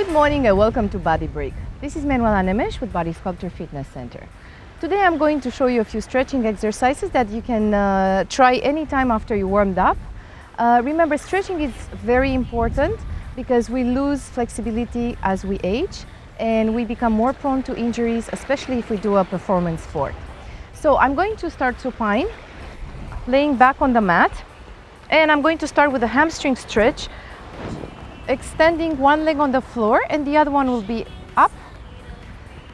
Good morning and welcome to BodyBreak. This is Manuela Nemes with Body Sculptor Fitness Center. Today I'm going to show you a few stretching exercises that you can try anytime after you warmed up. Remember, stretching is very important because we lose flexibility as we age and we become more prone to injuries, especially if we do a performance sport. So I'm going to start supine, laying back on the mat, and I'm going to start with a hamstring stretch, extending one leg on the floor and the other one will be up,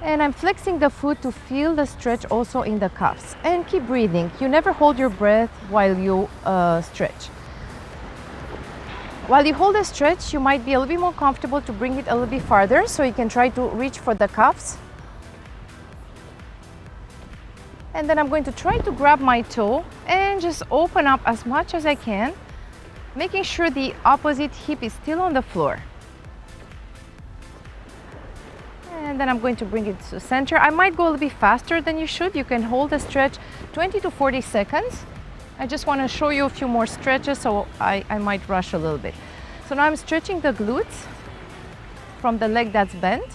and I'm flexing the foot to feel the stretch also in the calves. And keep breathing. You never hold your breath while you stretch. While you hold a stretch, you might be a little bit more comfortable to bring it a little bit farther, so you can try to reach for the calves. And then I'm going to try to grab my toe and just open up as much as I can, making sure the opposite hip is still on the floor. And then I'm going to bring it to center. I might go a little bit faster than you should. You can hold the stretch 20 to 40 seconds. I just want to show you a few more stretches, so I might rush a little bit. So now I'm stretching the glutes from the leg that's bent.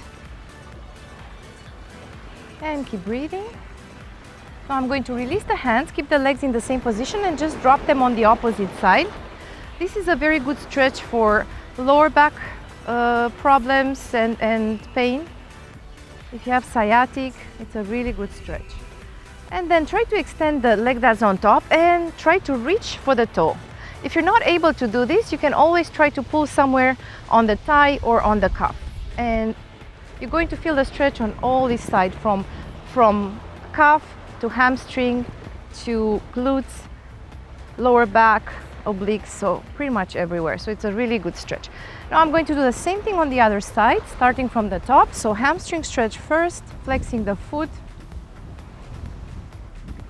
And keep breathing. Now I'm going to release the hands, keep the legs in the same position and just drop them on the opposite side. This is a very good stretch for lower back problems and pain. If you have sciatic, it's a really good stretch. And then try to extend the leg that's on top and try to reach for the toe. If you're not able to do this, you can always try to pull somewhere on the thigh or on the calf. And you're going to feel the stretch on all these sides, from calf to hamstring to glutes, lower back, obliques, so pretty much everywhere. So it's a really good stretch. Now I'm going to do the same thing on the other side, starting from the top. So hamstring stretch first, flexing the foot,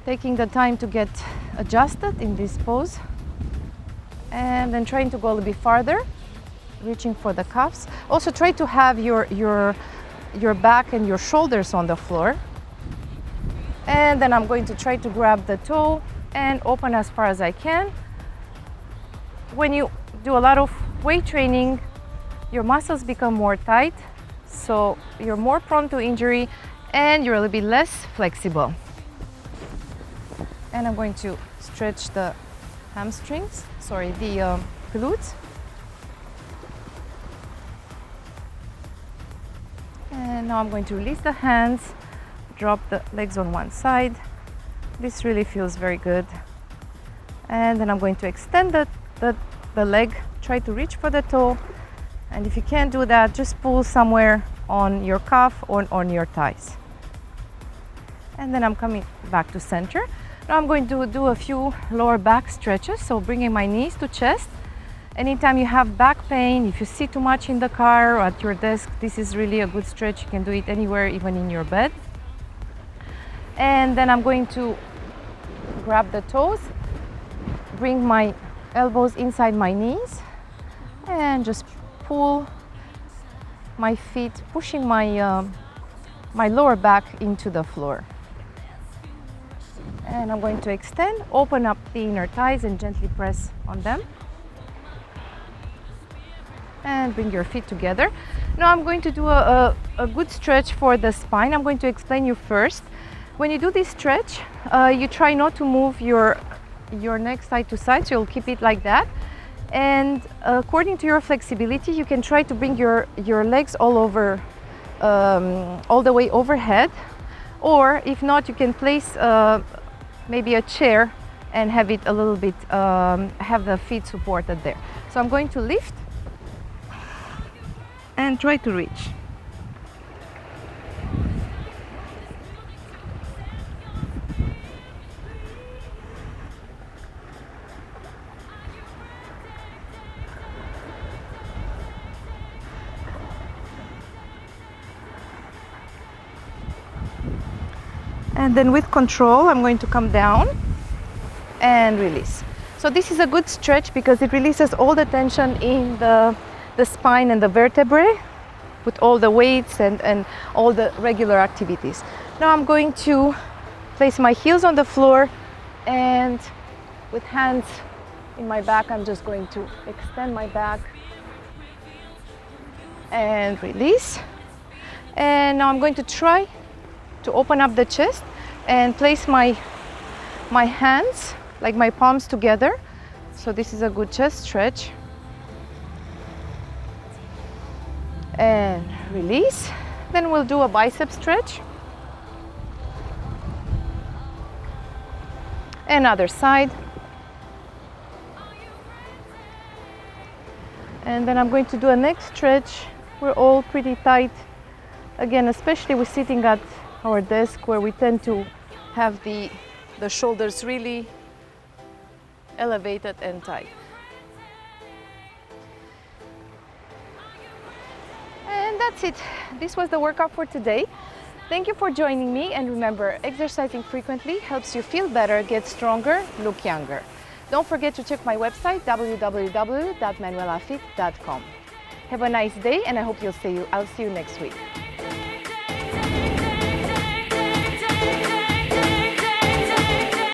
taking the time to get adjusted in this pose, and then trying to go a little bit farther, reaching for the calves. Also try to have your back and your shoulders on the floor. And then I'm going to try to grab the toe and open as far as I can. When you do a lot of weight training, your muscles become more tight, so you're more prone to injury and you're a little bit less flexible. And I'm going to stretch the hamstrings, the glutes. And now I'm going to release the hands, drop the legs on one side. This really feels very good. And then I'm going to extend the leg, try to reach for the toe. And if you can't do that, just pull somewhere on your calf or on your thighs. And then I'm coming back to center. Now I'm going to do a few lower back stretches, so bringing my knees to chest. Anytime you have back pain, if you sit too much in the car or at your desk, this is really a good stretch. You can do it anywhere, even in your bed. And then I'm going to grab the toes, bring my elbows inside my knees, and just pull my feet, pushing my lower back into the floor. And I'm going to extend, open up the inner thighs and gently press on them. And bring your feet together. Now I'm going to do a good stretch for the spine. I'm going to explain you first. When you do this stretch, you try not to move your neck side to side, so you'll keep it like that. And according to your flexibility, you can try to bring your legs all over, all the way overhead. Or if not, you can place maybe a chair and have it a little bit, have the feet supported there. So I'm going to lift and try to reach. And then with control, I'm going to come down and release. So this is a good stretch because it releases all the tension in the spine and the vertebrae with all the weights and all the regular activities. Now I'm going to place my heels on the floor, and with hands in my back, I'm just going to extend my back and release. And now I'm going to try to open up the chest and place my hands, like my palms together. So this is a good chest stretch. And release. Then we'll do a bicep stretch. And other side. And then I'm going to do a neck stretch. We're all pretty tight. Again, especially with sitting at our desk where we tend to have the shoulders really elevated and tight. And that's it. This was the workout for today. Thank you for joining me, and remember, exercising frequently helps you feel better, get stronger, look younger. Don't forget to check my website www.manuelafit.com. Have a nice day, and I hope I'll see you next week.